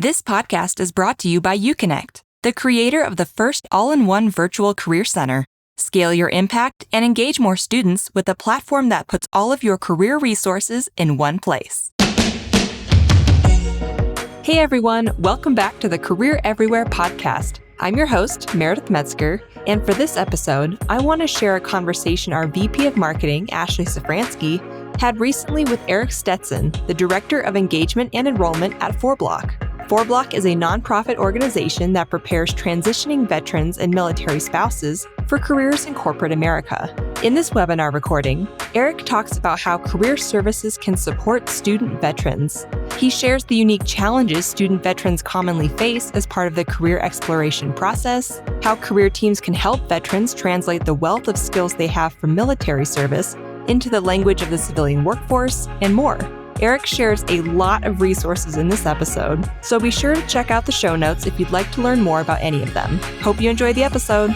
This podcast is brought to you by UConnect, the creator of the first all-in-one virtual career center. Scale your impact and engage more students with a platform that puts all of your career resources in one place. Hey everyone, welcome back to the Career Everywhere podcast. I'm your host, Meredith Metzger, and for this episode, I want to share a conversation our VP of Marketing, Ashley Safransky, had recently with Eric Stetson, the Director of Engagement and Enrollment at FourBlock. FourBlock is a nonprofit organization that prepares transitioning veterans and military spouses for careers in corporate America. In this webinar recording, Eric talks about how career services can support student veterans. He shares the unique challenges student veterans commonly face as part of the career exploration process, how career teams can help veterans translate the wealth of skills they have from military service into the language of the civilian workforce, and more. Eric shares a lot of resources in this episode, so be sure to check out the show notes if you'd like to learn more about any of them. Hope you enjoy the episode.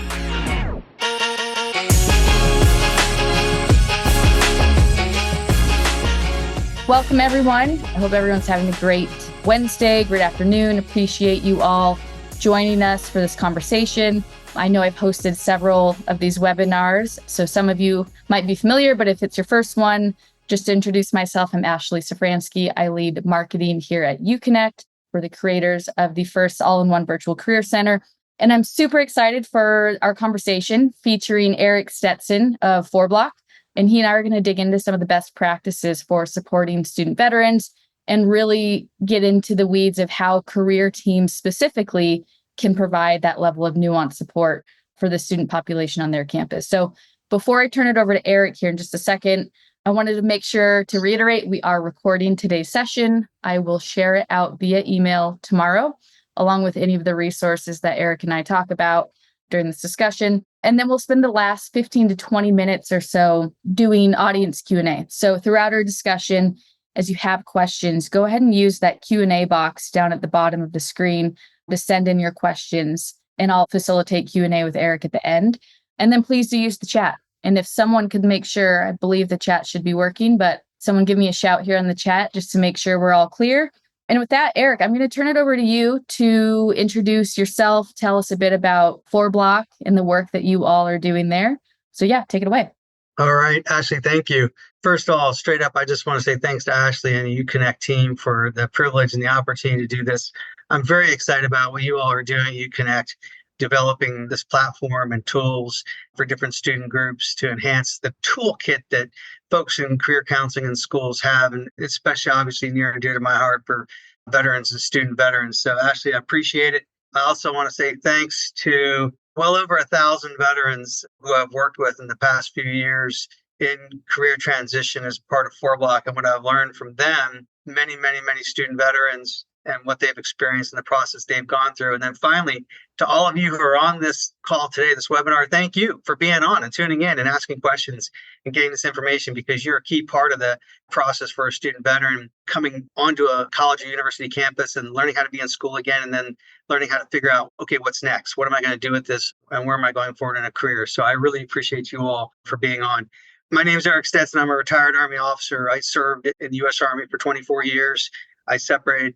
Welcome, everyone. I hope everyone's having a great Wednesday, great afternoon. Appreciate you all joining us for this conversation. I know I've hosted several of these webinars, so some of you might be familiar, but if it's your first one, just to introduce myself, I'm Ashley Safransky. I lead marketing here at UConnect. We're the creators of the first all-in-one virtual career center. And I'm super excited for our conversation featuring Eric Stetson of FourBlock. And he and I are going to dig into some of the best practices for supporting student veterans and really get into the weeds of how career teams specifically can provide that level of nuanced support for the student population on their campus. So before I turn it over to Eric here in just a second, I wanted to make sure to reiterate, we are recording today's session. I will share it out via email tomorrow, along with any of the resources that Eric and I talk about during this discussion. And then we'll spend the last 15 to 20 minutes or so doing audience Q&A. So throughout our discussion, as you have questions, go ahead and use that Q&A box down at the bottom of the screen to send in your questions, and I'll facilitate Q&A with Eric at the end. And then please do use the chat. And if someone could make sure, I believe the chat should be working, but someone give me a shout here on the chat just to make sure we're all clear. And with that, Eric, I'm going to turn it over to you to introduce yourself, tell us a bit about FourBlock and the work that you all are doing there. So yeah, take it away. All right, Ashley, thank you. First of all, straight up, I just want to say thanks to Ashley and the UConnect team for the privilege and the opportunity to do this. I'm very excited about what you all are doing at UConnect, developing this platform and tools for different student groups to enhance the toolkit that folks in career counseling in schools have, and especially obviously near and dear to my heart for veterans and student veterans. So Ashley, I appreciate it. I also want to say thanks to well over 1,000 veterans who I've worked with in the past few years in career transition as part of FourBlock, and what I've learned from them, many student veterans, and what they've experienced in the process they've gone through. And then finally, to all of you who are on this call today, this webinar, thank you for being on and tuning in and asking questions and getting this information, because you're a key part of the process for a student veteran coming onto a college or university campus and learning how to be in school again, and then learning how to figure out, okay, what's next? What am I going to do with this? And where am I going forward in a career? So I really appreciate you all for being on. My name is Eric Stetson. I'm a retired Army officer. I served in the U.S. Army for 24 years. I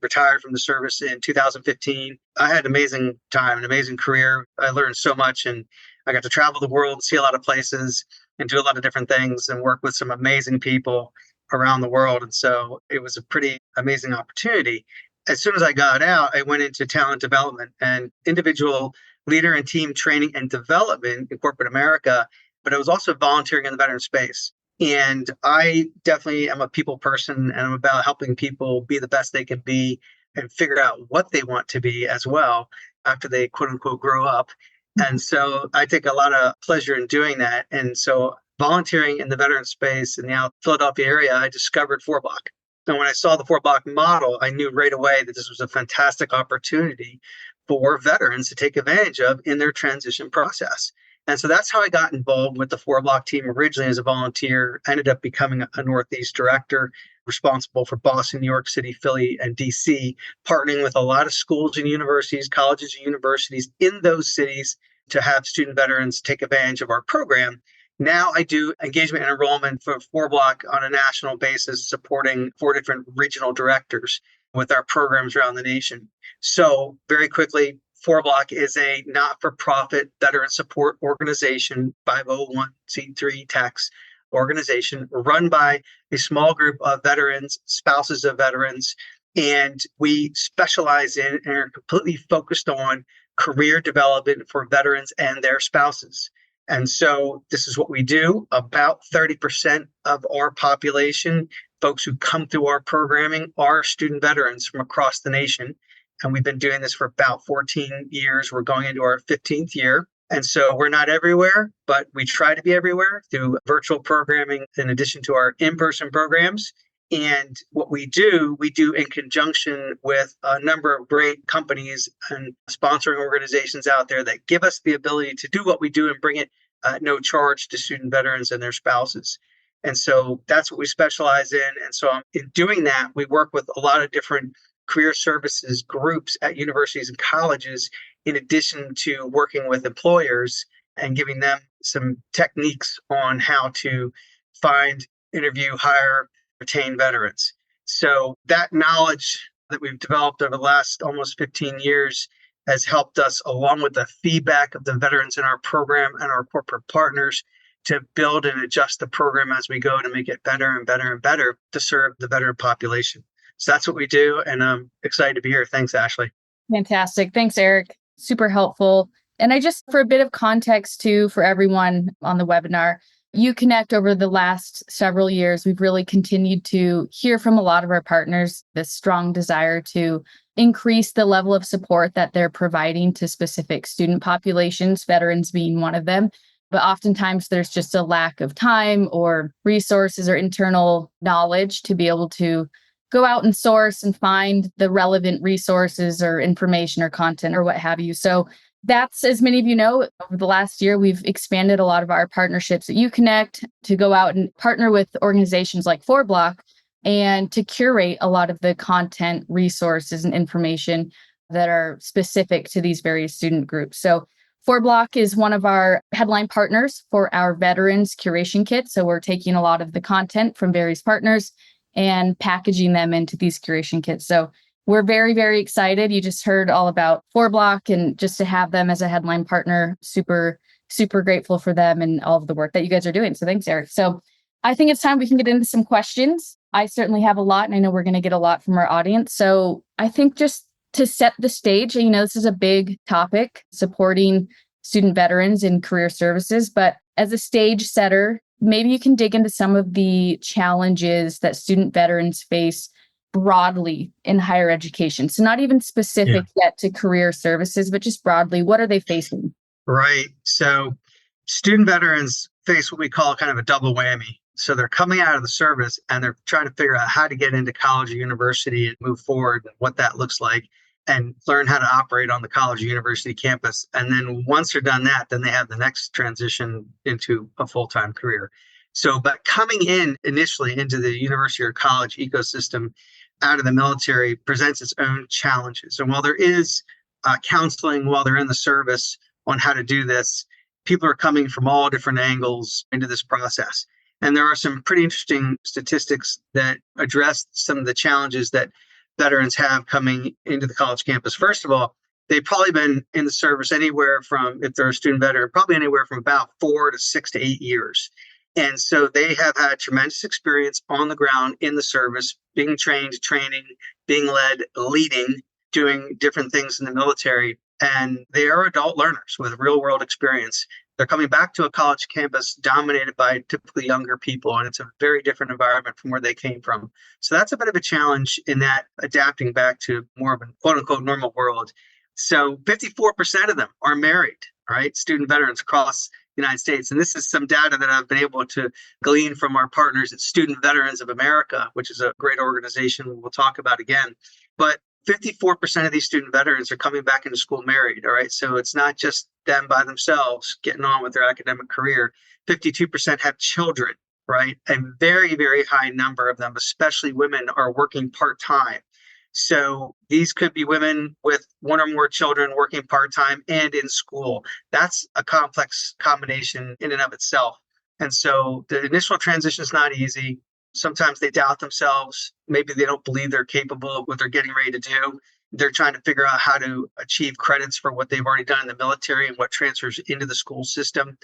retired from the service in 2015. I had an amazing time, an amazing career. I learned so much, and I got to travel the world, see a lot of places, and do a lot of different things, and work with some amazing people around the world. And so it was a pretty amazing opportunity. As soon as I got out, I went into talent development and individual leader and team training and development in corporate America, but I was also volunteering in the veteran space. And I definitely am a people person, and I'm about helping people be the best they can be and figure out what they want to be as well after they quote unquote grow up. And so I take a lot of pleasure in doing that. And so volunteering in the veteran space in the Philadelphia area, I discovered FourBlock. And when I saw the FourBlock model, I knew right away that this was a fantastic opportunity for veterans to take advantage of in their transition process. And so that's how I got involved with the FourBlock team originally as a volunteer. I ended up becoming a Northeast director responsible for Boston, New York City, Philly, and DC, partnering with a lot of schools and universities, colleges and universities in those cities to have student veterans take advantage of our program. Now I do engagement and enrollment for FourBlock on a national basis, supporting 4 different regional directors with our programs around the nation. So very quickly, FourBlock is a not-for-profit veteran support organization, 501c3 tax organization run by a small group of veterans, spouses of veterans, and we specialize in and are completely focused on career development for veterans and their spouses. And so this is what we do. About 30% of our population, folks who come through our programming, are student veterans from across the nation. And we've been doing this for about 14 years. We're going into our 15th year. And so we're not everywhere, but we try to be everywhere through virtual programming in addition to our in-person programs. And what we do in conjunction with a number of great companies and sponsoring organizations out there that give us the ability to do what we do and bring it at no charge to student veterans and their spouses. And so that's what we specialize in. And so in doing that, we work with a lot of different career services groups at universities and colleges, in addition to working with employers and giving them some techniques on how to find, interview, hire, retain veterans. So that knowledge that we've developed over the last almost 15 years has helped us, along with the feedback of the veterans in our program and our corporate partners, to build and adjust the program as we go to make it better and better and better to serve the veteran population. So that's what we do, and I'm excited to be here. Thanks, Ashley. Fantastic. Thanks, Eric. Super helpful. And for a bit of context too, for everyone on the webinar, UConnect over the last several years, we've really continued to hear from a lot of our partners this strong desire to increase the level of support that they're providing to specific student populations, veterans being one of them. But oftentimes there's just a lack of time or resources or internal knowledge to be able to go out and source and find the relevant resources or information or content or what have you. So that's, as many of you know, over the last year, we've expanded a lot of our partnerships at UConnect to go out and partner with organizations like FourBlock and to curate a lot of the content, resources, and information that are specific to these various student groups. So FourBlock is one of our headline partners for our veterans curation kit. So we're taking a lot of the content from various partners and packaging them into these curation kits. So we're very, very excited. You just heard all about FourBlock, and just to have them as a headline partner, super, super grateful for them and all of the work that you guys are doing. So thanks, Eric. So I think it's time we can get into some questions. I certainly have a lot, and I know we're going to get a lot from our audience. So I think just to set the stage, this is a big topic, supporting student veterans in career services. But as a stage setter, maybe you can dig into some of the challenges that student veterans face broadly in higher education. So not even specific yet to career services, but just broadly, what are they facing? Right. So student veterans face what we call kind of a double whammy. So they're coming out of the service and they're trying to figure out how to get into college or university and move forward and what that looks like and learn how to operate on the college or university campus. And then once they're done that, then they have the next transition into a full-time career. So, but coming in initially into the university or college ecosystem out of the military presents its own challenges. And while there is counseling while they're in the service on how to do this, people are coming from all different angles into this process. And there are some pretty interesting statistics that address some of the challenges that veterans have coming into the college campus. First of all, they've probably been in the service anywhere from, if they're a student veteran, probably anywhere from about 4 to 6 to 8 years. And so they have had tremendous experience on the ground in the service, being trained, training, being led, leading, doing different things in the military. And they are adult learners with real world experience. They're coming back to a college campus dominated by typically younger people, and it's a very different environment from where they came from. So that's a bit of a challenge in that adapting back to more of a quote unquote normal world. So 54% of them are married, right? Student veterans across the United States. And this is some data that I've been able to glean from our partners at Student Veterans of America, which is a great organization we'll talk about again. But 54% of these student veterans are coming back into school married, all right? So it's not just them by themselves getting on with their academic career. 52% have children, right? A very, very high number of them, especially women, are working part-time. So these could be women with one or more children working part-time and in school. That's a complex combination in and of itself. And so the initial transition is not easy. Sometimes they doubt themselves. Maybe they don't believe they're capable of what they're getting ready to do. They're trying to figure out how to achieve credits for what they've already done in the military and what transfers into the school system.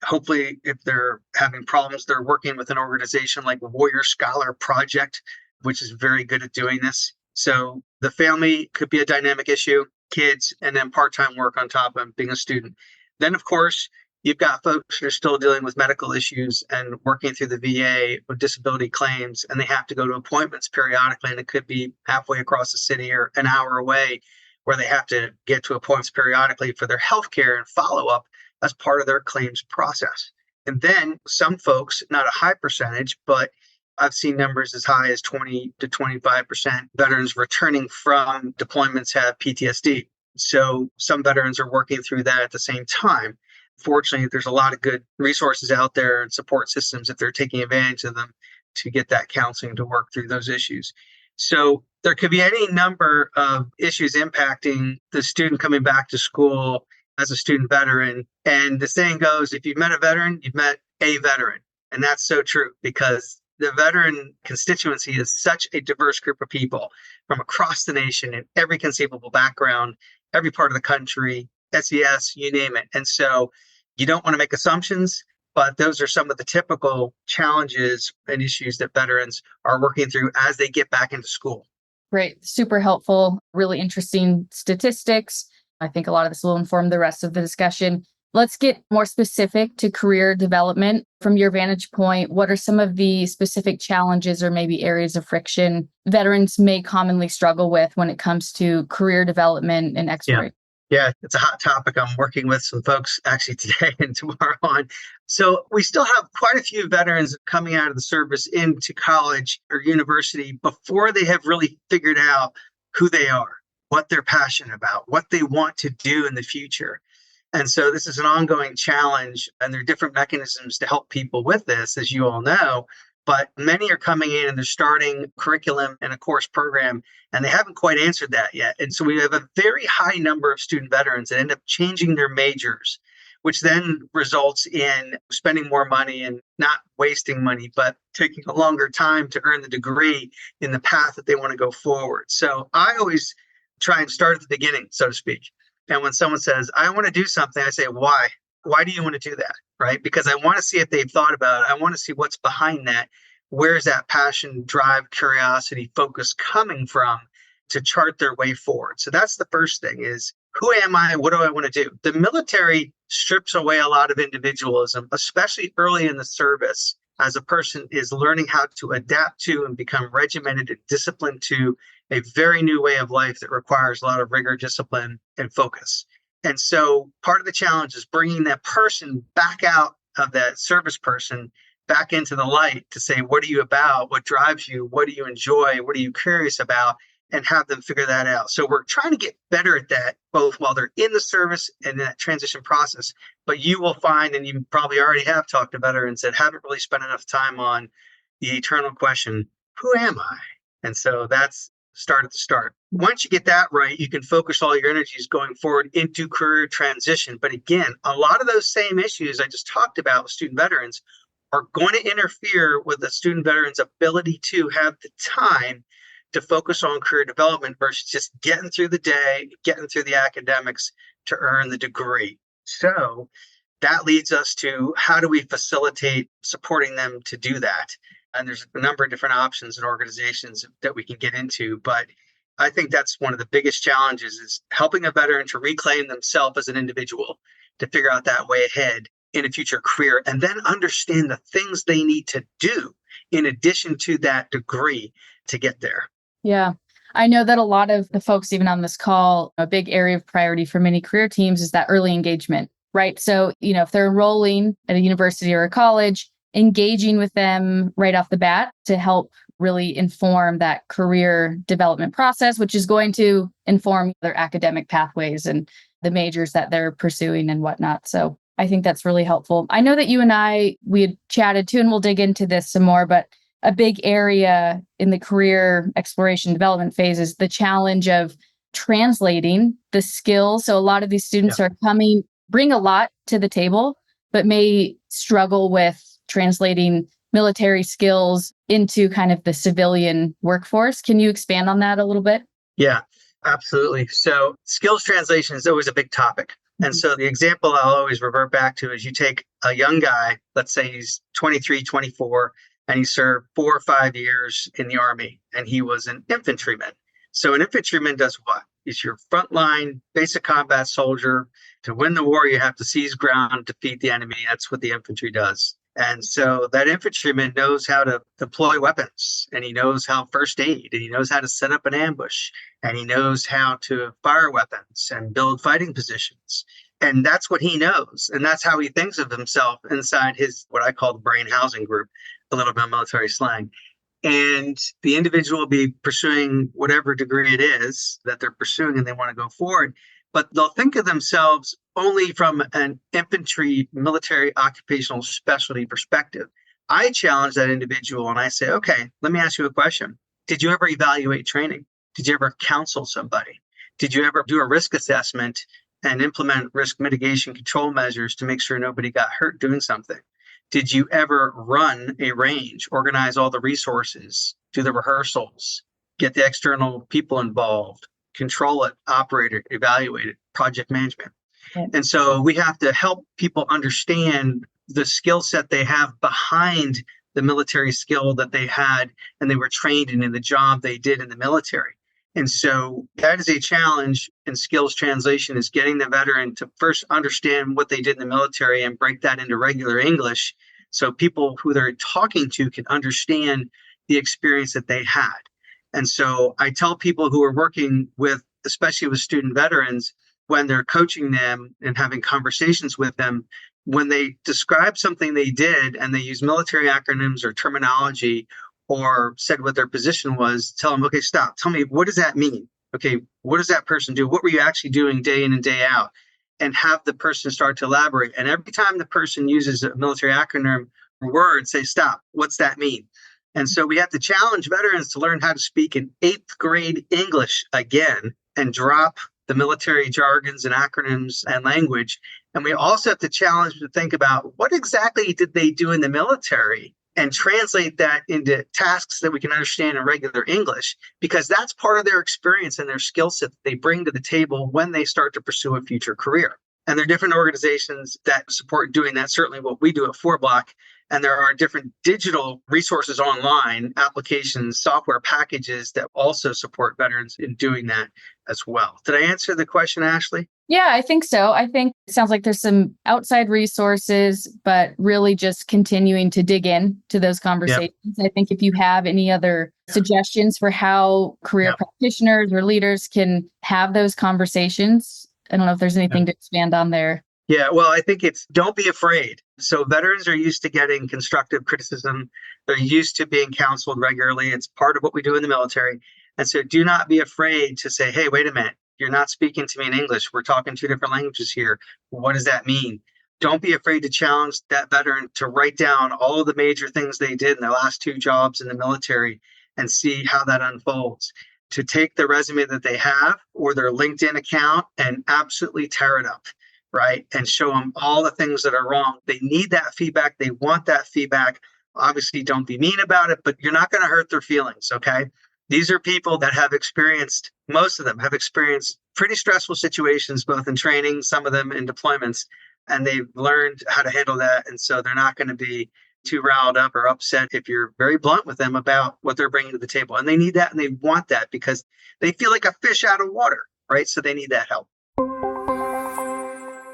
Hopefully, if they're having problems, they're working with an organization like Warrior Scholar Project, which is very good at doing this. So the family could be a dynamic issue, kids, and then part-time work on top of being a student. Then, of course, you've got folks who are still dealing with medical issues and working through the VA with disability claims, and they have to go to appointments periodically, and it could be halfway across the city or an hour away where they have to get to appointments periodically for their health care and follow-up as part of their claims process. And then some folks, not a high percentage, but I've seen numbers as high as 20 to 25% veterans returning from deployments have PTSD. So some veterans are working through that at the same time. Fortunately, there's a lot of good resources out there and support systems if they're taking advantage of them to get that counseling to work through those issues. So there could be any number of issues impacting the student coming back to school as a student veteran. And the saying goes, if you've met a veteran, you've met a veteran. And that's so true because the veteran constituency is such a diverse group of people from across the nation in every conceivable background, every part of the country, SES, you name it. And so you don't want to make assumptions, but those are some of the typical challenges and issues that veterans are working through as they get back into school. Great. Super helpful. Really interesting statistics. I think a lot of this will inform the rest of the discussion. Let's get more specific to career development. From your vantage point, what are some of the specific challenges or maybe areas of friction veterans may commonly struggle with when it comes to career development and exploration? Yeah, it's a hot topic. I'm working with some folks actually today and tomorrow on. So we still have quite a few veterans coming out of the service into college or university before they have really figured out who they are, what they're passionate about, what they want to do in the future. And so this is an ongoing challenge, and there are different mechanisms to help people with this, as you all know. But many are coming in and they're starting curriculum and a course program, and they haven't quite answered that yet. And so we have a very high number of student veterans that end up changing their majors, which then results in spending more money and not wasting money, but taking a longer time to earn the degree in the path that they want to go forward. So I always try and start at the beginning, so to speak. And when someone says, I want to do something, I say, why? Why do you want to do that? Right? Because I want to see if they've thought about it. I want to see what's behind that. Where's that passion, drive, curiosity, focus coming from to chart their way forward? So that's the first thing is, who am I? What do I want to do? The military strips away a lot of individualism, especially early in the service, as a person is learning how to adapt to and become regimented and disciplined to a very new way of life that requires a lot of rigor, discipline, and focus. And so part of the challenge is bringing that person back out of that service person back into the light to say, what are you about? What drives you? What do you enjoy? What are you curious about? And have them figure that out. So we're trying to get better at that, both while they're in the service and that transition process. But you will find, and you probably already have talked to veterans that haven't really spent enough time on the eternal question, who am I? And so that's start at the start. Once you get that right, you can focus all your energies going forward into career transition. But again, a lot of those same issues I just talked about with student veterans are going to interfere with the student veteran's ability to have the time to focus on career development versus just getting through the day, getting through the academics to earn the degree. So that leads us to how do we facilitate supporting them to do that? And there's a number of different options and organizations that we can get into. But I think that's one of the biggest challenges is helping a veteran to reclaim themselves as an individual, to figure out that way ahead in a future career, and then understand the things they need to do in addition to that degree to get there. Yeah. I know that a lot of the folks, even on this call, a big area of priority for many career teams is that early engagement, right? So, if they're enrolling at a university or a college, engaging with them right off the bat to help really inform that career development process, which is going to inform their academic pathways and the majors that they're pursuing and whatnot. So I think that's really helpful. I know that you and we had chatted too, and we'll dig into this some more, but a big area in the career exploration development phase is the challenge of translating the skills. So a lot of these students are bring a lot to the table, but may struggle with translating military skills into kind of the civilian workforce. Can you expand on that a little bit? Yeah, absolutely. So skills translation is always a big topic. And so the example I'll always revert back to is you take a young guy, let's say he's 23, 24, and he served 4 or 5 years in the Army, and he was an infantryman. So an infantryman does what? He's your frontline basic combat soldier. To win the war, you have to seize ground, defeat the enemy. That's what the infantry does. And so that infantryman knows how to deploy weapons, and he knows how first aid, and he knows how to set up an ambush, and he knows how to fire weapons and build fighting positions. And that's what he knows. And that's how he thinks of himself inside his, what I call the brain housing group, a little bit of military slang. And the individual will be pursuing whatever degree it is that they're pursuing and they want to go forward. But they'll think of themselves only from an infantry military occupational specialty perspective. I challenge that individual and I say, okay, let me ask you a question. Did you ever evaluate training? Did you ever counsel somebody? Did you ever do a risk assessment and implement risk mitigation control measures to make sure nobody got hurt doing something? Did you ever run a range, organize all the resources, do the rehearsals, get the external people involved, control it, operate it, evaluate it, project management? Yeah. And so we have to help people understand the skill set they have behind the military skill that they had and they were trained in the job they did in the military. And so that is a challenge in skills translation, is getting the veteran to first understand what they did in the military and break that into regular English so people who they're talking to can understand the experience that they had. And so I tell people who are working with, especially with student veterans, when they're coaching them and having conversations with them, when they describe something they did and they use military acronyms or terminology or said what their position was, tell them, okay, stop. Tell me, what does that mean? Okay, what does that person do? What were you actually doing day in and day out? And have the person start to elaborate. And every time the person uses a military acronym or word, say, stop, what's that mean? And so we have to challenge veterans to learn how to speak in 8th grade English again and drop the military jargons and acronyms and language. And we also have to challenge them to think about what exactly did they do in the military and translate that into tasks that we can understand in regular English, because that's part of their experience and their skill set that they bring to the table when they start to pursue a future career. And there are different organizations that support doing that, certainly what we do at FourBlock. And there are different digital resources online, applications, software packages that also support veterans in doing that as well. Did I answer the question, Ashley? Yeah, I think so. I think it sounds like there's some outside resources, but really just continuing to dig in to those conversations. Yep. I think if you have any other suggestions for how career practitioners or leaders can have those conversations, I don't know if there's anything to expand on there. Yeah, well, I think it's don't be afraid. So veterans are used to getting constructive criticism. They're used to being counseled regularly. It's part of what we do in the military. And so do not be afraid to say, hey, wait a minute, you're not speaking to me in English. We're talking 2 different languages here. What does that mean? Don't be afraid to challenge that veteran to write down all of the major things they did in their last 2 jobs in the military and see how that unfolds. To take the resume that they have or their LinkedIn account and absolutely tear it up. Right? And show them all the things that are wrong. They need that feedback. They want that feedback. Obviously, don't be mean about it, but you're not going to hurt their feelings. Okay. These are people that have experienced, most of them have experienced pretty stressful situations, both in training, some of them in deployments, and they've learned how to handle that. And so they're not going to be too riled up or upset if you're very blunt with them about what they're bringing to the table. And they need that and they want that because they feel like a fish out of water, right? So they need that help.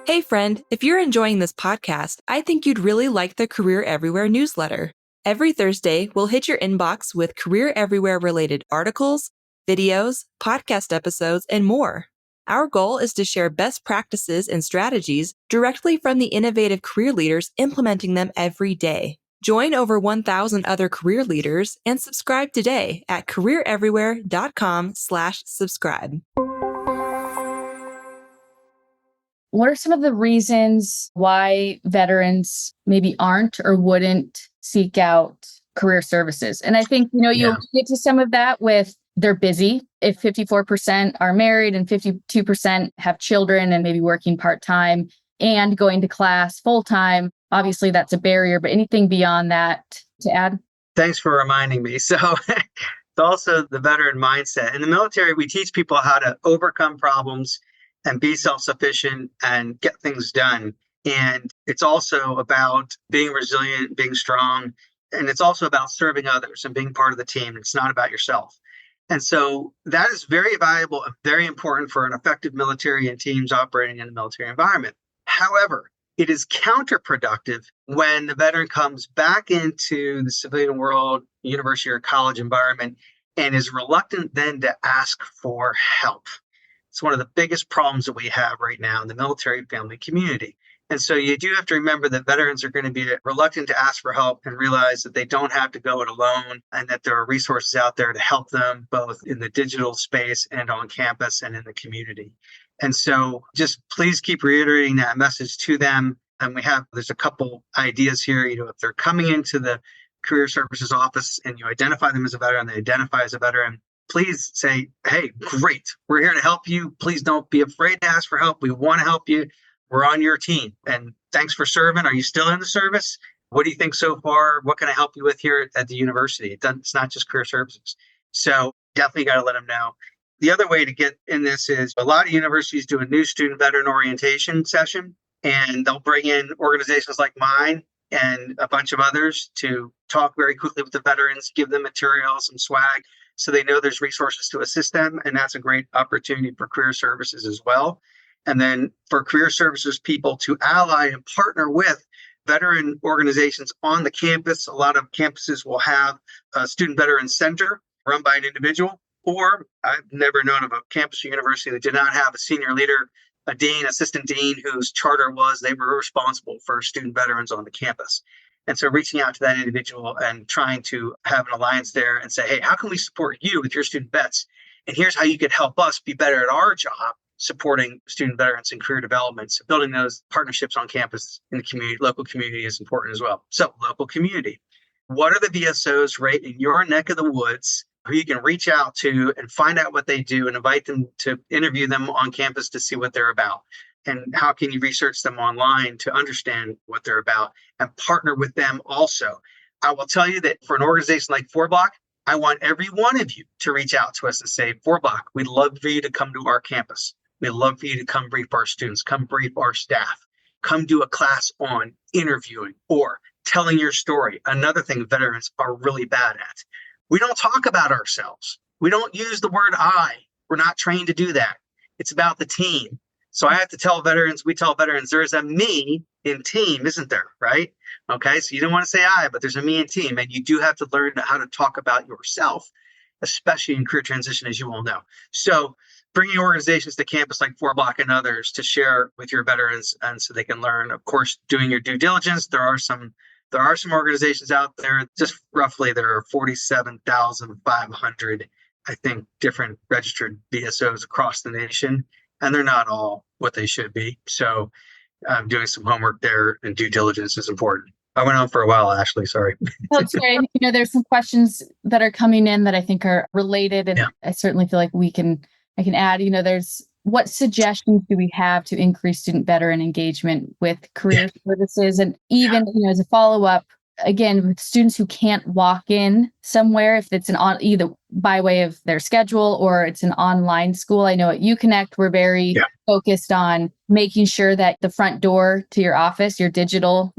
Hey friend, if you're enjoying this podcast, I think you'd really like the Career Everywhere newsletter. Every Thursday, we'll hit your inbox with Career Everywhere related articles, videos, podcast episodes, and more. Our goal is to share best practices and strategies directly from the innovative career leaders implementing them every day. Join over 1,000 other career leaders and subscribe today at careereverywhere.com/subscribe. What are some of the reasons why veterans maybe aren't or wouldn't seek out career services? And I think, you'll get to some of that with they're busy. If 54% are married and 52% have children and maybe working part-time and going to class full-time, obviously that's a barrier. But anything beyond that, to add? Thanks for reminding me. So it's also the veteran mindset. In the military, we teach people how to overcome problems and be self-sufficient and get things done. And it's also about being resilient, being strong. And it's also about serving others and being part of the team. It's not about yourself. And so that is very valuable and very important for an effective military and teams operating in the military environment. However, it is counterproductive when the veteran comes back into the civilian world, university or college environment, and is reluctant then to ask for help. It's one of the biggest problems that we have right now in the military family community. And so you do have to remember that veterans are going to be reluctant to ask for help and realize that they don't have to go it alone and that there are resources out there to help them both in the digital space and on campus and in the community. And so just please keep reiterating that message to them. And there's a couple ideas here. If they're coming into the career services office and you identify them as a veteran, they identify as a veteran, please say, hey, great, we're here to help you. Please don't be afraid to ask for help. We want to help you. We're on your team. And thanks for serving. Are you still in the service? What do you think so far? What can I help you with here at the university? It's not just career services. So definitely got to let them know. The other way to get in this is a lot of universities do a new student veteran orientation session, and they'll bring in organizations like mine and a bunch of others to talk very quickly with the veterans, give them materials and swag so they know there's resources to assist them. And that's a great opportunity for career services as well. And then for career services people to ally and partner with veteran organizations on the campus. A lot of campuses will have a student veteran center run by an individual, or I've never known of a campus or university that did not have a senior leader, a dean, assistant dean, whose charter was they were responsible for student veterans on the campus. And so reaching out to that individual and trying to have an alliance there and say, hey, how can we support you with your student vets? And here's how you could help us be better at our job supporting student veterans and career development. So building those partnerships on campus in the community, local community is important as well. So local community. What are the VSOs right in your neck of the woods who you can reach out to and find out what they do and invite them to interview them on campus to see what they're about? And how can you research them online to understand what they're about and partner with them also? I will tell you that for an organization like FourBlock, I want every one of you to reach out to us and say, FourBlock, we'd love for you to come to our campus. We'd love for you to come brief our students, come brief our staff, come do a class on interviewing or telling your story. Another thing veterans are really bad at. We don't talk about ourselves. We don't use the word I. We're not trained to do that. It's about the team. So I have to tell veterans, we tell veterans, there's a me in team, isn't there? Right? Okay. So you don't want to say I, but there's a me in team. And you do have to learn how to talk about yourself, especially in career transition, as you all know. So bringing organizations to campus like FourBlock and others to share with your veterans and so they can learn, of course, doing your due diligence. There are some organizations out there, just roughly there are 47,500, I think, different registered VSOs across the nation, and they're not all what they should be. So doing some homework there and due diligence is important. I went on for a while, Ashley, sorry. That's great. There's some questions that are coming in that I think are related, and I certainly feel like I can add, there's what suggestions do we have to increase student veteran engagement with career services? And even, as a follow-up, again, with students who can't walk in somewhere, if it's either by way of their schedule or it's an online school. I know at UConnect, we're very focused on making sure that the front door to your office, your virtual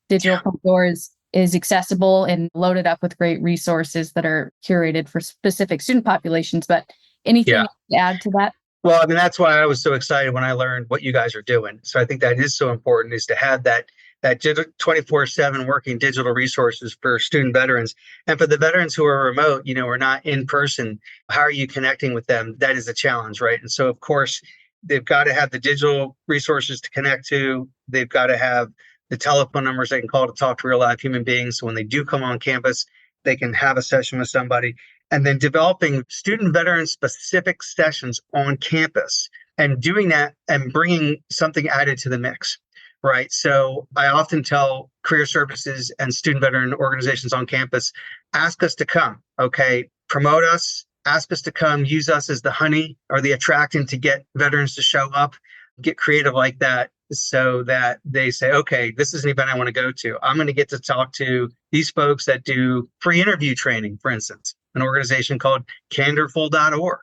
digital front door is accessible and loaded up with great resources that are curated for specific student populations. But anything to add to that? Well, I mean, that's why I was so excited when I learned what you guys are doing. So I think that is so important, is to have that 24/7 working digital resources for student veterans. And for the veterans who are remote, or not in person, how are you connecting with them? That is a challenge, right? And so, of course, they've got to have the digital resources to connect to. They've got to have the telephone numbers they can call to talk to real live human beings. So when they do come on campus, they can have a session with somebody. And then developing student veteran specific sessions on campus and doing that and bringing something added to the mix, right? So I often tell career services and student veteran organizations on campus, ask us to come, okay? Promote us, ask us to come, use us as the honey or the attractant to get veterans to show up, get creative like that. so that they say, okay, this is an event I want to go to. I'm going to get to talk to these folks that do free interview training, for instance, an organization called candorful.org.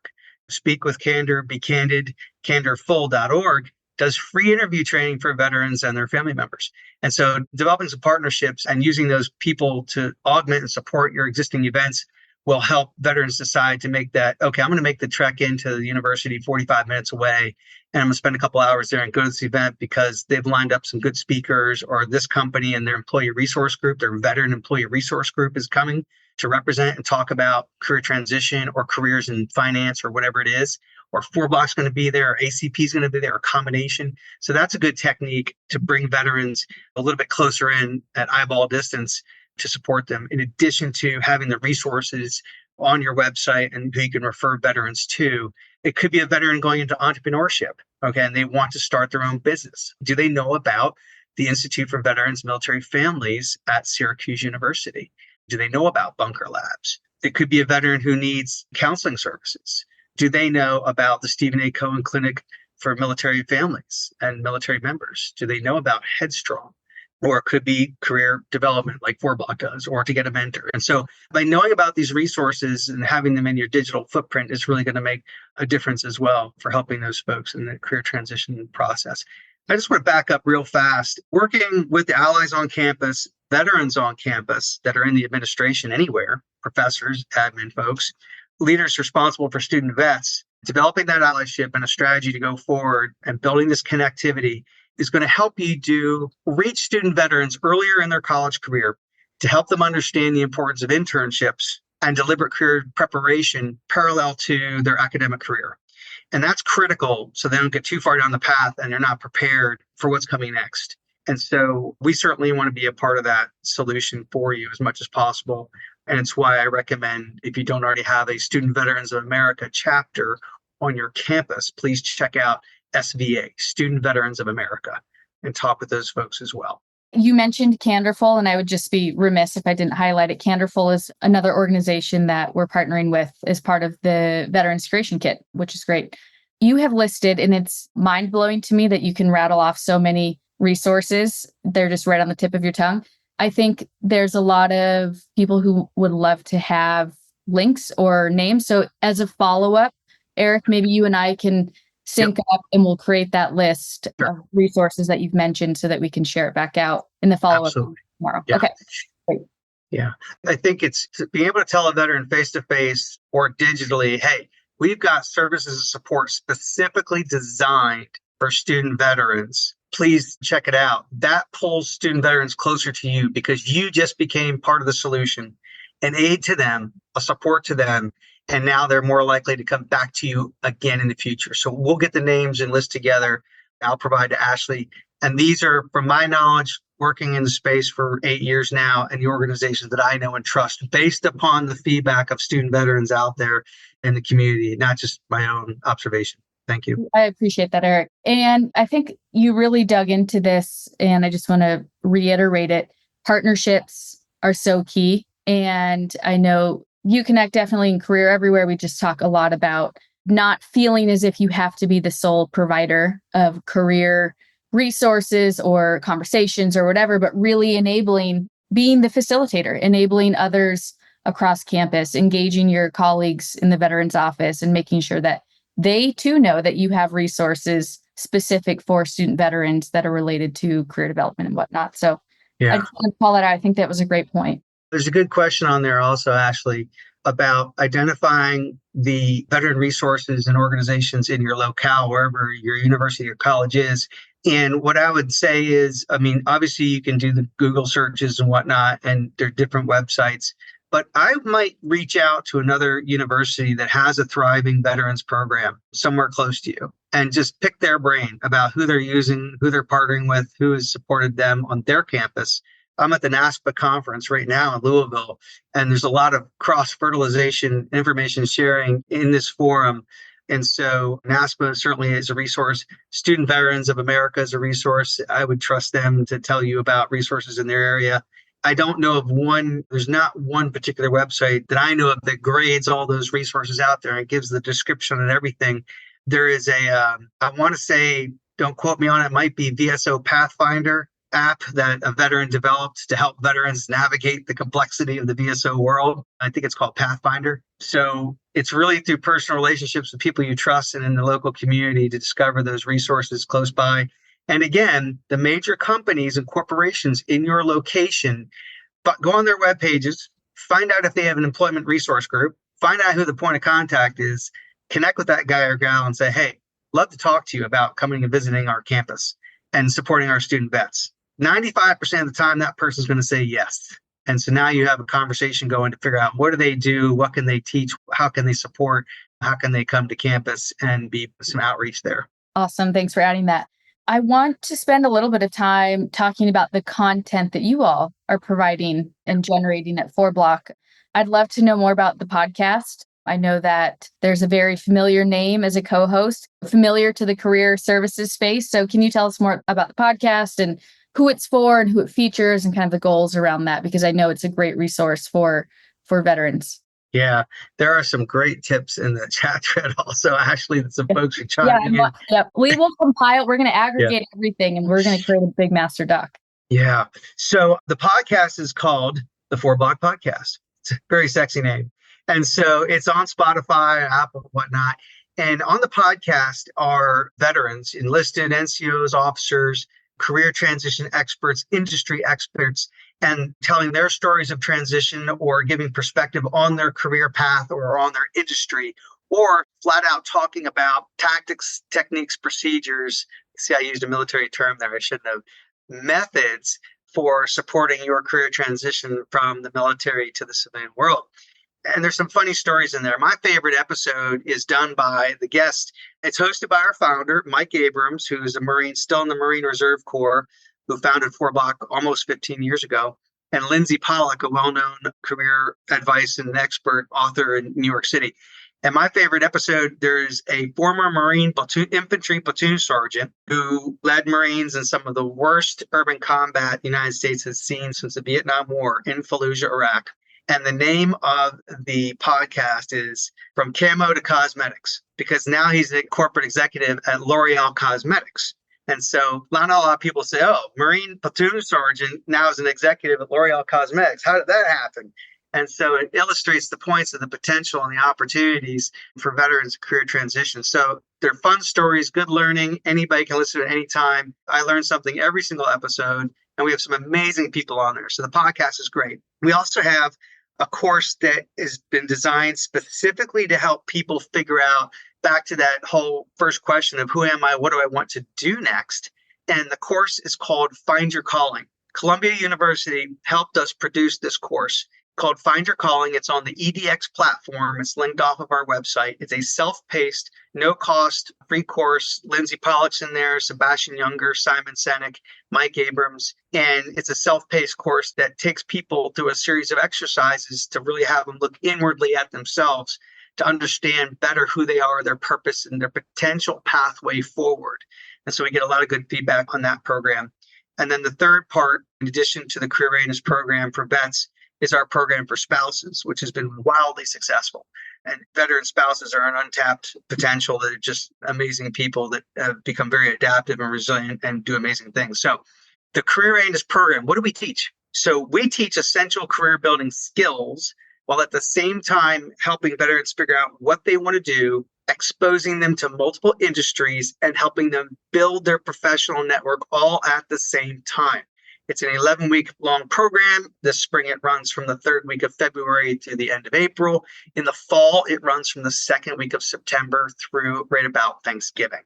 Speak with Candor, Be Candid, candorful.org does free interview training for veterans and their family members. And so developing some partnerships and using those people to augment and support your existing events will help veterans decide to make that, okay, I'm going to make the trek into the university 45 minutes away, and I'm going to spend a couple hours there and go to this event because they've lined up some good speakers, or this company and their employee resource group, their veteran employee resource group is coming to represent and talk about career transition or careers in finance or whatever it is, or FourBlock's going to be there, or ACP is going to be there, or combination. So that's a good technique to bring veterans a little bit closer in at eyeball distance to support them, in addition to having the resources on your website and who you can refer veterans to. It could be a veteran going into entrepreneurship, okay, and they want to start their own business. Do they know about the Institute for Veterans Military Families at Syracuse University? Do they know about Bunker Labs? It could be a veteran who needs counseling services. Do they know about the Stephen A. Cohen Clinic for Military Families and Military Members? Do they know about Headstrong? Or it could be career development like FourBlock does, or to get a mentor. And so by knowing about these resources and having them in your digital footprint is really going to make a difference as well for helping those folks in the career transition process. I just want to back up real fast. Working with the allies on campus, veterans on campus that are in the administration anywhere, professors, admin folks, leaders responsible for student vets, developing that allyship and a strategy to go forward and building this connectivity is going to help you reach student veterans earlier in their college career to help them understand the importance of internships and deliberate career preparation parallel to their academic career. And that's critical so they don't get too far down the path and they're not prepared for what's coming next. And so we certainly want to be a part of that solution for you as much as possible. And it's why I recommend, if you don't already have a Student Veterans of America chapter on your campus, please check out SVA, Student Veterans of America, and talk with those folks as well. You mentioned Candorful, and I would just be remiss if I didn't highlight it. Candorful is another organization that we're partnering with as part of the Veterans Creation Kit, which is great. You have listed, and it's mind-blowing to me that you can rattle off so many resources. They're just right on the tip of your tongue. I think there's a lot of people who would love to have links or names. So as a follow-up, Eric, maybe you and I can sync up and we'll create that list of resources that you've mentioned so that we can share it back out in the follow-up tomorrow. Yeah. Okay. Great. Yeah. I think it's being able to tell a veteran face-to-face or digitally, hey, we've got services and support specifically designed for student veterans. Please check it out. That pulls student veterans closer to you because you just became part of the solution, an aid to them, a support to them. And now they're more likely to come back to you again in the future. So we'll get the names and list together. I'll provide to Ashley. And these are, from my knowledge, working in the space for 8 years now, and the organizations that I know and trust based upon the feedback of student veterans out there in the community, not just my own observation. Thank you. I appreciate that, Eric. And I think you really dug into this, and I just want to reiterate it. Partnerships are so key. And I know UConnect definitely in Career Everywhere, we just talk a lot about not feeling as if you have to be the sole provider of career resources or conversations or whatever, but really being the facilitator, enabling others across campus, engaging your colleagues in the Veterans Office and making sure that they too know that you have resources specific for student veterans that are related to career development and whatnot. So I just want to call that out. I think that was a great point. There's a good question on there also, Ashley, about identifying the veteran resources and organizations in your locale, wherever your university or college is. And what I would say is, obviously you can do the Google searches and whatnot, and there are different websites, but I might reach out to another university that has a thriving veterans program somewhere close to you and just pick their brain about who they're using, who they're partnering with, who has supported them on their campus. I'm at the NASPA conference right now in Louisville, and there's a lot of cross-fertilization information sharing in this forum. And so NASPA certainly is a resource. Student Veterans of America is a resource. I would trust them to tell you about resources in their area. I don't know of one, there's not one particular website that I know of that grades all those resources out there and gives the description and everything. There is I want to say don't quote me on it, might be VSO Pathfinder app that a veteran developed to help veterans navigate the complexity of the VSO world. I think it's called Pathfinder. So it's really through personal relationships with people you trust and in the local community to discover those resources close by. And again, the major companies and corporations in your location, but go on their web pages, find out if they have an employment resource group, find out who the point of contact is, connect with that guy or gal and say, hey, love to talk to you about coming and visiting our campus and supporting our student vets. 95% of the time, that person's going to say yes. And so now you have a conversation going to figure out what do they do? What can they teach? How can they support? How can they come to campus and be some outreach there? Awesome. Thanks for adding that. I want to spend a little bit of time talking about the content that you all are providing and generating at FourBlock. I'd love to know more about the podcast. I know that there's a very familiar name as a co-host, familiar to the career services space. So can you tell us more about the podcast and who it's for and who it features and kind of the goals around that? Because I know it's a great resource for veterans. Yeah, there are some great tips in the chat thread also, Ashley, that some folks are chiming in. Yeah, we will compile. We're going to aggregate everything and we're going to create a big master doc. Yeah. So the podcast is called the FourBlock Podcast. It's a very sexy name. And so it's on Spotify, Apple, whatnot. And on the podcast are veterans, enlisted NCOs, officers, career transition experts, industry experts, and telling their stories of transition or giving perspective on their career path or on their industry, or flat out talking about tactics, techniques, procedures. See, I used a military term there. I shouldn't have. Methods for supporting your career transition from the military to the civilian world. And there's some funny stories in there. My favorite episode is done by the guest. It's hosted by our founder, Mike Abrams, who's a Marine, still in the Marine Reserve Corps, who founded FourBlock almost 15 years ago, and Lindsay Pollock, a well-known career advice and expert author in New York City. And my favorite episode, there's a former Marine infantry platoon sergeant who led Marines in some of the worst urban combat the United States has seen since the Vietnam War in Fallujah, Iraq. And the name of the podcast is From Camo to Cosmetics, because now he's a corporate executive at L'Oreal Cosmetics. And so not a lot of people say, oh, Marine platoon sergeant now is an executive at L'Oreal Cosmetics. How did that happen? And so it illustrates the points of the potential and the opportunities for veterans career transition. So they're fun stories, good learning. Anybody can listen at any time. I learn something every single episode, and we have some amazing people on there. So the podcast is great. We also have a course that has been designed specifically to help people figure out, back to that whole first question of who am I, what do I want to do next? And the course is called Find Your Calling. Columbia University helped us produce this course called Find Your Calling. It's on the EDX platform. It's linked off of our website. It's a self-paced, no-cost, free course. Lindsay Pollock's in there, Sebastian Younger, Simon Senek, Mike Abrams. And it's a self-paced course that takes people through a series of exercises to really have them look inwardly at themselves to understand better who they are, their purpose, and their potential pathway forward. And so we get a lot of good feedback on that program. And then the third part, in addition to the Career Readiness Program for vets, is our program for spouses, which has been wildly successful. And veteran spouses are an untapped potential that are just amazing people that have become very adaptive and resilient and do amazing things. So the Career Readiness Program, what do we teach? So we teach essential career building skills while at the same time helping veterans figure out what they want to do, exposing them to multiple industries, and helping them build their professional network all at the same time. It's an 11-week long program. This spring, it runs from the third week of February to the end of April. In the fall, it runs from the second week of September through right about Thanksgiving.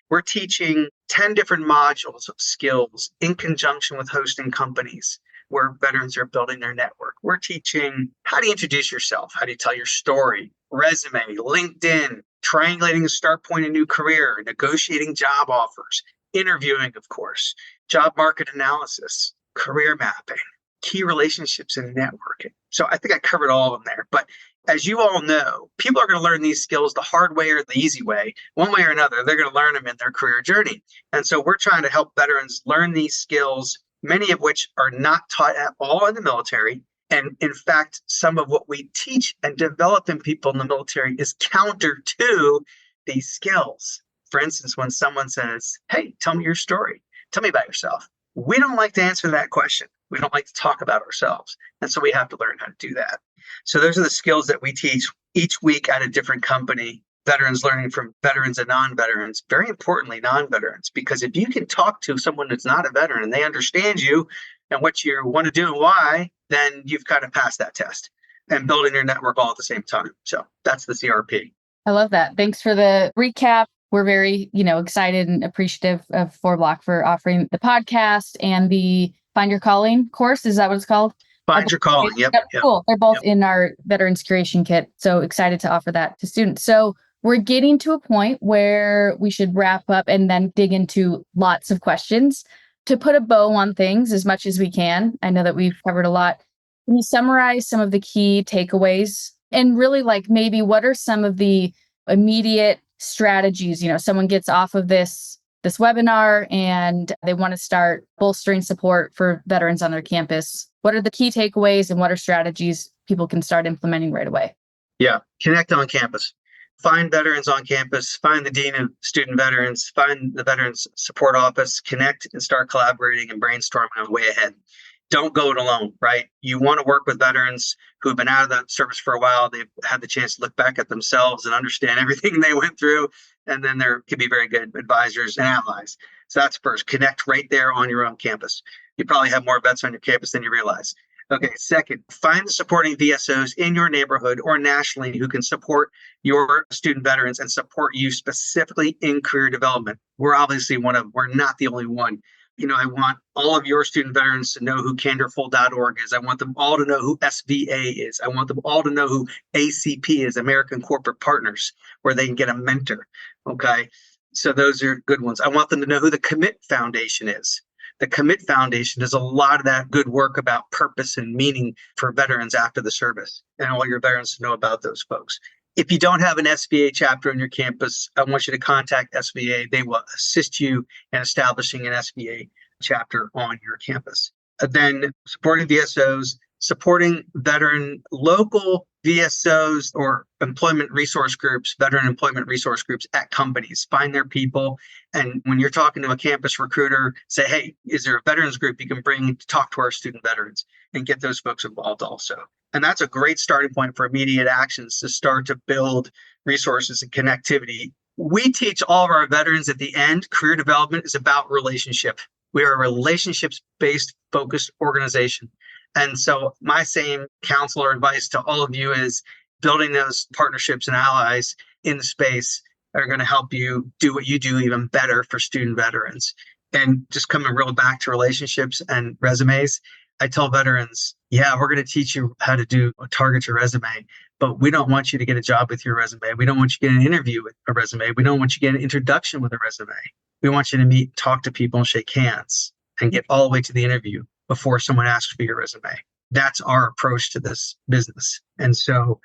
We're teaching 10 different modules of skills in conjunction with hosting companies where veterans are building their network. We're teaching how to introduce yourself, how do you tell your story, resume, LinkedIn, triangulating a start point in a new career, negotiating job offers, interviewing, of course, job market analysis, career mapping, key relationships and networking. So I think I covered all of them there. But as you all know, people are going to learn these skills the hard way or the easy way. One way or another, they're going to learn them in their career journey. And so we're trying to help veterans learn these skills, many of which are not taught at all in the military. And in fact, some of what we teach and develop in people in the military is counter to these skills. For instance, when someone says, hey, tell me your story, tell me about yourself. We don't like to answer that question. We don't like to talk about ourselves. And so we have to learn how to do that. So those are the skills that we teach each week at a different company. Veterans learning from veterans and non-veterans, very importantly, non-veterans, because if you can talk to someone that's not a veteran and they understand you and what you want to do and why, then you've kind of passed that test and building your network all at the same time. So that's the CRP. I love that. Thanks for the recap. We're very, excited and appreciative of FourBlock for offering the podcast and the Find Your Calling course. Is that what it's called? Find Your Calling. Yep. Cool. They're both in our Veterans Curation Kit. So excited to offer that to students. So we're getting to a point where we should wrap up and then dig into lots of questions to put a bow on things as much as we can. I know that we've covered a lot. Can you summarize some of the key takeaways and really maybe what are some of the immediate strategies? Someone gets off of this webinar and they want to start bolstering support for veterans on their campus. What are the key takeaways and what are strategies people can start implementing right away? Yeah, connect on campus. Find veterans on campus, find the Dean of Student Veterans, find the Veterans Support Office, connect and start collaborating and brainstorming on the way ahead. Don't go it alone, right? You want to work with veterans who have been out of the service for a while. They've had the chance to look back at themselves and understand everything they went through. And then there can be very good advisors and allies. So that's first, connect right there on your own campus. You probably have more vets on your campus than you realize. Okay, second, find the supporting VSOs in your neighborhood or nationally who can support your student veterans and support you specifically in career development. We're obviously we're not the only one. I want all of your student veterans to know who canderful.org is. I want them all to know who SVA is. I want them all to know who ACP is, American Corporate Partners, where they can get a mentor. Okay, so those are good ones. I want them to know who the Commit Foundation is. The Commit Foundation does a lot of that good work about purpose and meaning for veterans after the service. And I want your veterans to know about those folks. If you don't have an SVA chapter on your campus, I want you to contact SVA. They will assist you in establishing an SVA chapter on your campus. Then supporting VSOs, supporting local VSOs or employment resource groups, veteran employment resource groups at companies. Find their people. And when you're talking to a campus recruiter, say, hey, is there a veterans group you can bring to talk to our student veterans and get those folks involved also? And that's a great starting point for immediate actions to start to build resources and connectivity. We teach all of our veterans at the end, career development is about relationship. We are a relationships-based focused organization. And so my same counsel or advice to all of you is building those partnerships and allies in the space are going to help you do what you do even better for student veterans. And just coming real back to relationships and resumes, I tell veterans, yeah, we're going to teach you how to target your resume, but we don't want you to get a job with your resume. We don't want you to get an interview with a resume. We don't want you to get an introduction with a resume. We want you to meet, talk to people and shake hands and get all the way to the interview before someone asks for your resume. That's our approach to this business. And so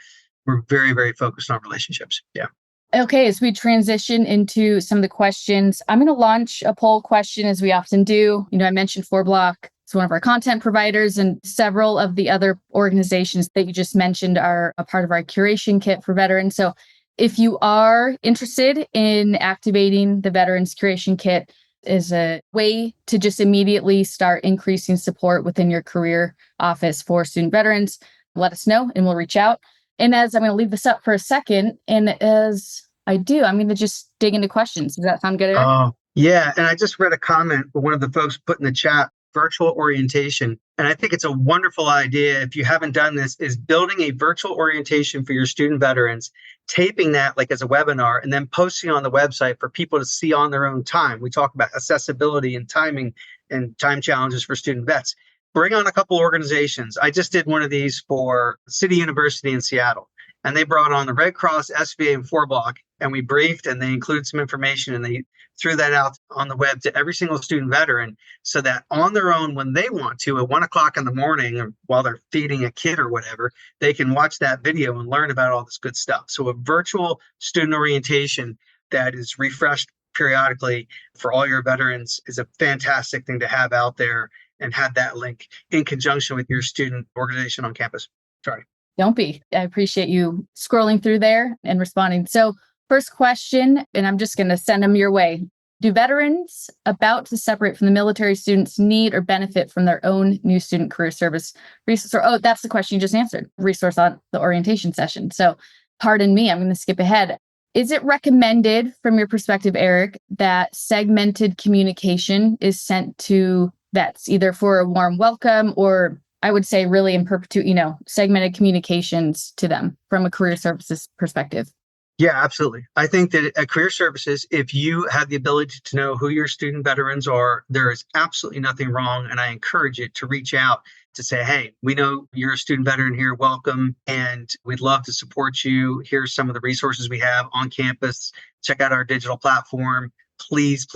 we're very, very focused on relationships. Yeah. Okay, as we transition into some of the questions, I'm going to launch a poll question as we often do. I mentioned FourBlock. It's one of our content providers, and several of the other organizations that you just mentioned are a part of our curation kit for veterans. So if you are interested in activating the Veterans Curation Kit as a way to just immediately start increasing support within your career office for student veterans, let us know and we'll reach out. And as I'm going to leave this up for a second, and as I do, I'm going to just dig into questions. Does that sound good, Eric? Oh, yeah. And I just read a comment one of the folks put in the chat, virtual orientation. And I think it's a wonderful idea. If you haven't done this, is building a virtual orientation for your student veterans, taping that as a webinar, and then posting on the website for people to see on their own time. We talk about accessibility and timing and time challenges for student vets. Bring on a couple organizations. I just did one of these for City University in Seattle, and they brought on the Red Cross, SVA, and FourBlock, and we briefed, and they included some information, and they threw that out on the web to every single student veteran so that on their own, when they want to, at 1:00 in the morning or while they're feeding a kid or whatever, they can watch that video and learn about all this good stuff. So a virtual student orientation that is refreshed periodically for all your veterans is a fantastic thing to have out there and have that link in conjunction with your student organization on campus. Sorry. Don't be. I appreciate you scrolling through there and responding. So First question, and I'm just going to send them your way. Do veterans about to separate from the military students need or benefit from their own new student career service resource? Oh, that's the question you just answered. Resource on the orientation session. So pardon me, I'm going to skip ahead. Is it recommended from your perspective, Eric, that segmented communication is sent to vets, either for a warm welcome or I would say really in perpetuity, segmented communications to them from a career services perspective? Yeah, absolutely. I think that at Career Services, if you have the ability to know who your student veterans are, there is absolutely nothing wrong. And I encourage you to reach out to say, hey, we know you're a student veteran here. Welcome. And we'd love to support you. Here's some of the resources we have on campus. Check out our digital platform. Please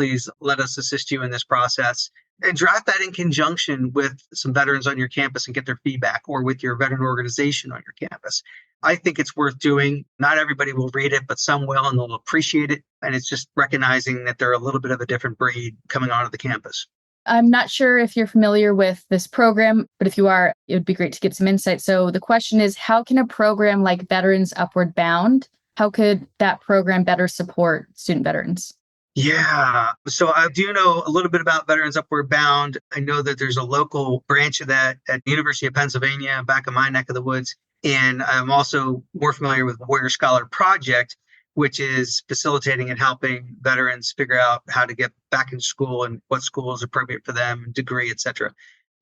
let us assist you in this process. And draft that in conjunction with some veterans on your campus and get their feedback, or with your veteran organization on your campus. I think it's worth doing. Not everybody will read it, but some will, and they'll appreciate it. And it's just recognizing that they're a little bit of a different breed coming onto the campus. I'm not sure if you're familiar with this program, but if you are, it would be great to get some insight. So the question is, how can a program like Veterans Upward Bound, how could that program better support student veterans? Yeah. So I do know a little bit about Veterans Upward Bound. I know that there's a local branch of that at the University of Pennsylvania, back in my neck of the woods. And I'm also more familiar with Warrior Scholar Project, which is facilitating and helping veterans figure out how to get back in school and what school is appropriate for them, degree, et cetera.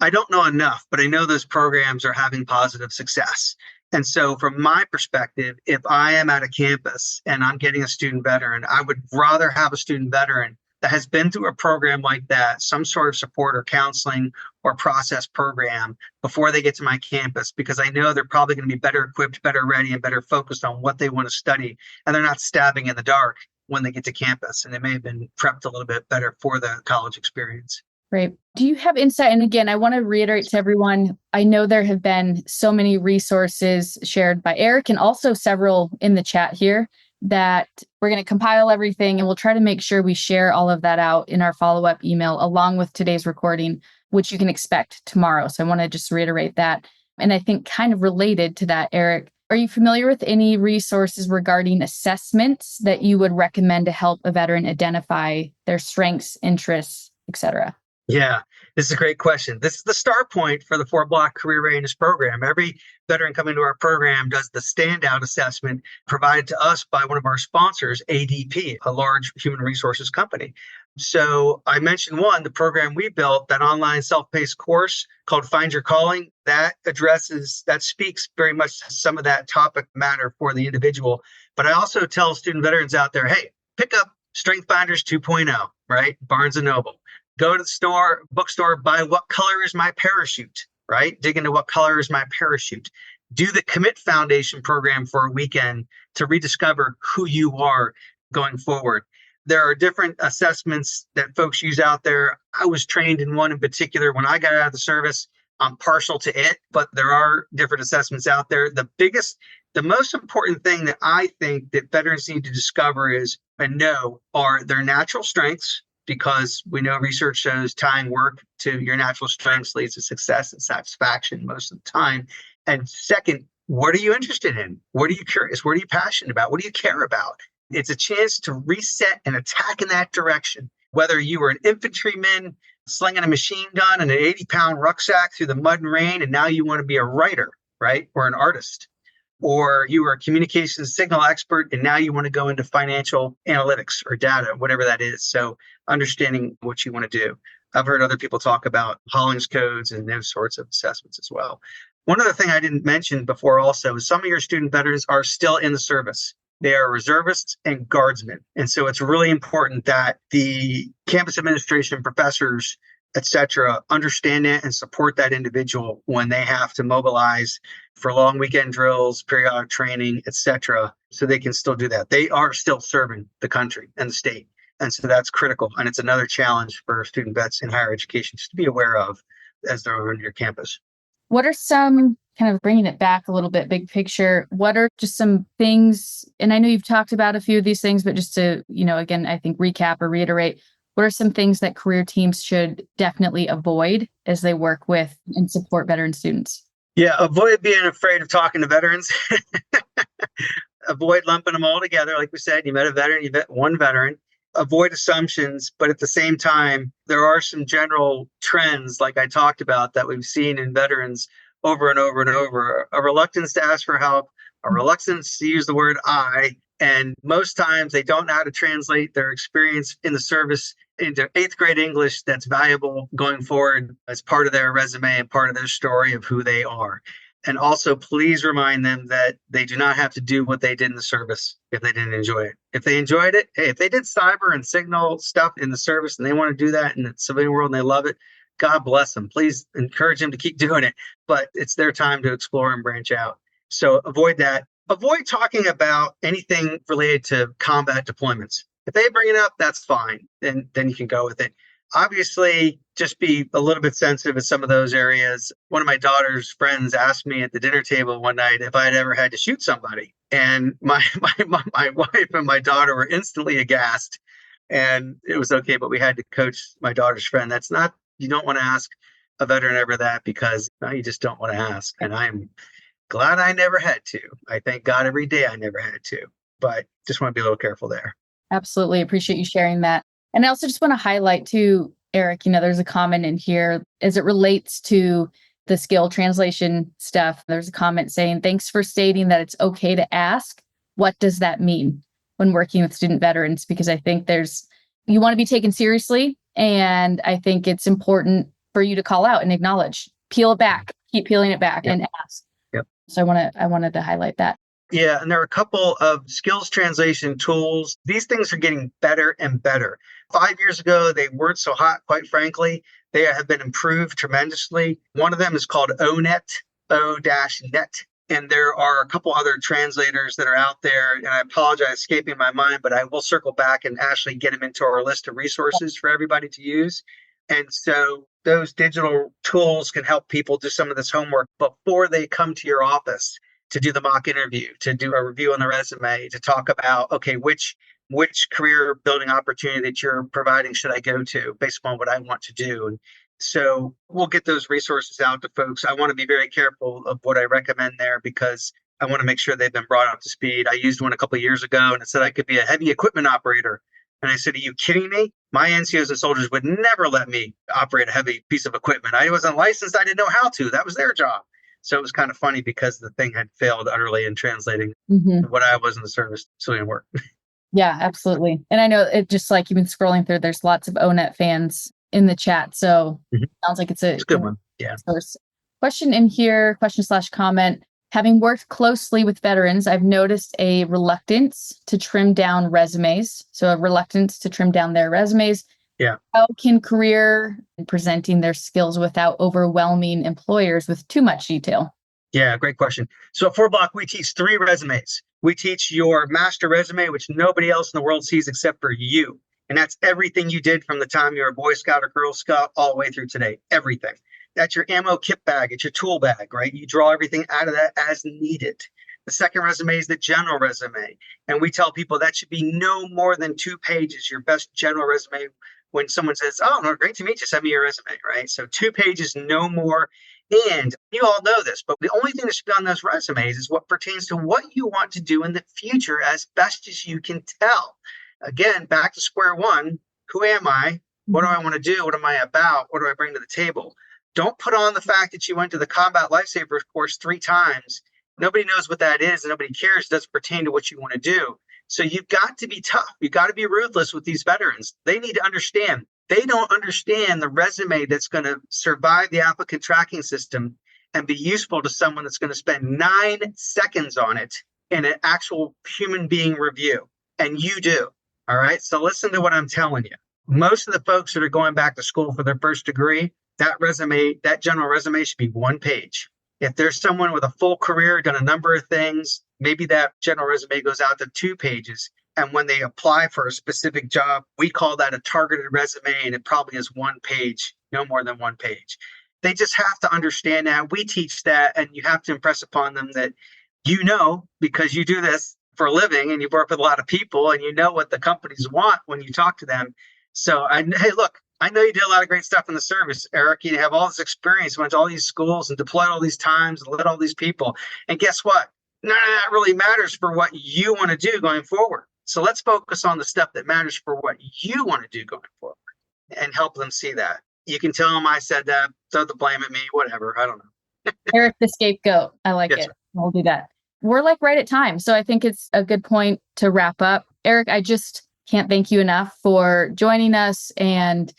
I don't know enough, but I know those programs are having positive success. And so from my perspective, if I am at a campus and I'm getting a student veteran, I would rather have a student veteran that has been through a program like that, some sort of support or counseling or process program before they get to my campus, because I know they're probably going to be better equipped, better ready, and better focused on what they want to study. And they're not stabbing in the dark when they get to campus, and they may have been prepped a little bit better for the college experience. Great. Do you have insight? And again, I want to reiterate to everyone, I know there have been so many resources shared by Eric and also several in the chat here that we're going to compile everything, and we'll try to make sure we share all of that out in our follow-up email along with today's recording, which you can expect tomorrow. So I want to just reiterate that. And I think kind of related to that, Eric, are you familiar with any resources regarding assessments that you would recommend to help a veteran identify their strengths, interests, etc.? Yeah, this is a great question. This is the start point for the FourBlock Career Readiness Program. Every veteran coming to our program does the standout assessment provided to us by one of our sponsors, ADP, a large human resources company. So I mentioned the program we built, that online self-paced course called Find Your Calling, that speaks very much to some of that topic matter for the individual. But I also tell student veterans out there, hey, pick up Strength Finders 2.0, right? Barnes & Noble. Go to the bookstore, buy What Color is My Parachute, right? Dig into What Color is My Parachute. Do the Commit Foundation program for a weekend to rediscover who you are going forward. There are different assessments that folks use out there. I was trained in one in particular when I got out of the service. I'm partial to it, but there are different assessments out there. The most important thing that I think that veterans need to discover and know are their natural strengths, because we know research shows tying work to your natural strengths leads to success and satisfaction most of the time. And second, what are you interested in? What are you curious? What are you passionate about? What do you care about? It's a chance to reset and attack in that direction. Whether you were an infantryman slinging a machine gun and an 80-pound rucksack through the mud and rain, and now you want to be a writer, right? Or an artist. Or you were a communications signal expert, and now you want to go into financial analytics or data, whatever that is. So understanding what you want to do. I've heard other people talk about Hollings codes and those sorts of assessments as well. One other thing I didn't mention before also is some of your student veterans are still in the service. They are reservists and guardsmen. And so it's really important that the campus administration, professors, et cetera, understand it and support that individual when they have to mobilize for long weekend drills, periodic training, et cetera, so they can still do that. They are still serving the country and the state. And so that's critical. And it's another challenge for student vets in higher education just to be aware of as they're on your campus. What are some, kind of bringing it back a little bit, big picture, what are just some things, and I know you've talked about a few of these things, but just to, again, I think recap or reiterate, what are some things that career teams should definitely avoid as they work with and support veteran students? Yeah, avoid being afraid of talking to veterans. avoid lumping them all together. Like we said, you met a veteran, you met one veteran. Avoid assumptions, but at the same time, there are some general trends, like I talked about, that we've seen in veterans over and over and over. A reluctance to ask for help, a reluctance to use the word I, and most times they don't know how to translate their experience in the service into eighth grade English that's valuable going forward as part of their resume and part of their story of who they are. And also, please remind them that they do not have to do what they did in the service if they didn't enjoy it. If they enjoyed it, hey, if they did cyber and signal stuff in the service and they want to do that in the civilian world and they love it, God bless them. Please encourage them to keep doing it. But it's their time to explore and branch out. So avoid that. Avoid talking about anything related to combat deployments. If they bring it up, that's fine. Then you can go with it. Obviously, just be a little bit sensitive in some of those areas. One of my daughter's friends asked me at the dinner table one night if I had ever had to shoot somebody. And my wife and my daughter were instantly aghast. And it was okay, but we had to coach my daughter's friend. That's not, you don't want to ask a veteran ever that, because you just don't want to ask. And I'm glad I never had to. I thank God every day I never had to. But just want to be a little careful there. Absolutely. Appreciate you sharing that. And I also just want to highlight too, Eric, there's a comment in here as it relates to the skill translation stuff. There's a comment saying, thanks for stating that it's okay to ask. What does that mean when working with student veterans? Because I think you want to be taken seriously. And I think it's important for you to call out and acknowledge, peel it back, keep peeling it back and ask. Yep. So I wanted to highlight that. Yeah, and there are a couple of skills translation tools. These things are getting better and better. 5 years ago, they weren't so hot, quite frankly. They have been improved tremendously. One of them is called ONET, O-Net. And there are a couple other translators that are out there. And I apologize, escaping my mind, but I will circle back and actually get them into our list of resources for everybody to use. And so those digital tools can help people do some of this homework before they come to your office to do the mock interview, to do a review on the resume, to talk about, okay, which career building opportunity that you're providing should I go to based upon what I want to do. And so we'll get those resources out to folks. I want to be very careful of what I recommend there because I want to make sure they've been brought up to speed. I used one a couple of years ago and it said I could be a heavy equipment operator. And I said, are you kidding me? My NCOs and soldiers would never let me operate a heavy piece of equipment. I wasn't licensed. I didn't know how to. That was their job. So it was kind of funny because the thing had failed utterly in translating what I was in the service civilian work. Yeah, absolutely. And I know it just like you've been scrolling through, there's lots of ONET fans in the chat. So sounds like it's a good one. Yeah. Source. Question in here, question/comment. Having worked closely with veterans, I've noticed a reluctance to trim down resumes. So a reluctance to trim down their resumes. Yeah. How can career presenting their skills without overwhelming employers with too much detail? Yeah, great question. So at FourBlock, we teach 3 resumes. We teach your master resume, which nobody else in the world sees except for you. And that's everything you did from the time you were a Boy Scout or Girl Scout all the way through today. Everything. That's your ammo kit bag. It's your tool bag, right? You draw everything out of that as needed. The second resume is the general resume. And we tell people that should be no more than 2 pages, your best general resume. When someone says, oh, no, great to meet you, send me your resume, right? So 2 pages, no more. And you all know this, but the only thing that should be on those resumes is what pertains to what you want to do in the future as best as you can tell. Again, back to square one. Who am I? What do I want to do? What am I about? What do I bring to the table? Don't put on the fact that you went to the Combat Lifesaver course 3 times. Nobody knows what that is and nobody cares. It doesn't pertain to what you want to do. So you've got to be tough. You've got to be ruthless with these veterans. They need to understand. They don't understand the resume that's going to survive the applicant tracking system and be useful to someone that's going to spend 9 seconds on it in an actual human being review. And you do. All right. So listen to what I'm telling you. Most of the folks that are going back to school for their first degree, that resume, that general resume should be 1 page. If there's someone with a full career, done a number of things, maybe that general resume goes out to 2 pages. And when they apply for a specific job, we call that a targeted resume, and it probably is 1 page, no more than 1 page. They just have to understand that. We teach that, and you have to impress upon them that because you do this for a living and you work with a lot of people and you know what the companies want when you talk to them. So, hey, look, I know you did a lot of great stuff in the service, Eric. You have all this experience, went to all these schools and deployed all these times and led all these people. And guess what? none of that really matters for what you want to do going forward. So let's focus on the stuff that matters for what you want to do going forward and help them see that. You can tell them I said that, throw the blame at me, whatever. I don't know. Eric, the scapegoat. I like Yes, it. We'll do that. We're like right at time. So I think it's a good point to wrap up. Eric, I just can't thank you enough for joining us and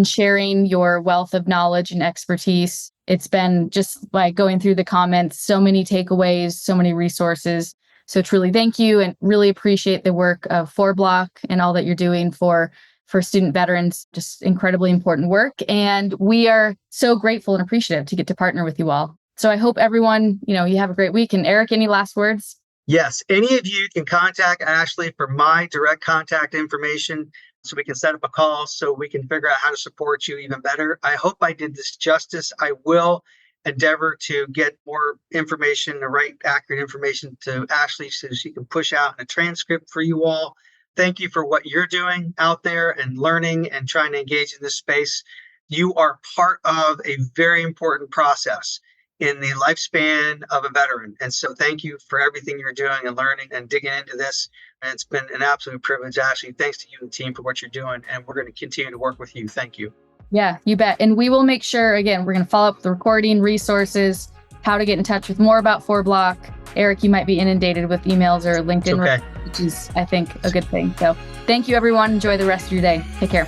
sharing your wealth of knowledge and expertise. It's been just like going through the comments, so many takeaways, so many resources. So truly thank you, and really appreciate the work of FourBlock and all that you're doing for student veterans. Just incredibly important work. And we are so grateful and appreciative to get to partner with you all. So I hope everyone, you have a great week. And Eric, any last words? Yes. Any of you can contact Ashley for my direct contact information so we can set up a call so we can figure out how to support you even better. I hope I did this justice. I will endeavor to get more information, the right accurate information to Ashley so she can push out a transcript for you all. Thank you for what you're doing out there and learning and trying to engage in this space. You are part of a very important process in the lifespan of a veteran. And so thank you for everything you're doing and learning and digging into this. And it's been an absolute privilege, Ashley. Thanks to you and the team for what you're doing. And we're going to continue to work with you. Thank you. Yeah, you bet. And we will make sure, again, we're going to follow up with the recording, resources, how to get in touch with more about FourBlock. Eric, you might be inundated with emails or LinkedIn, which is, I think, a good thing. So thank you, everyone. Enjoy the rest of your day. Take care.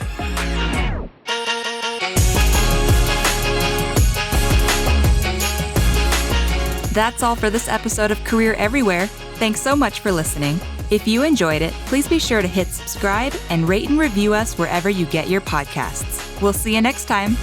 That's all for this episode of Career Everywhere. Thanks so much for listening. If you enjoyed it, please be sure to hit subscribe and rate and review us wherever you get your podcasts. We'll see you next time.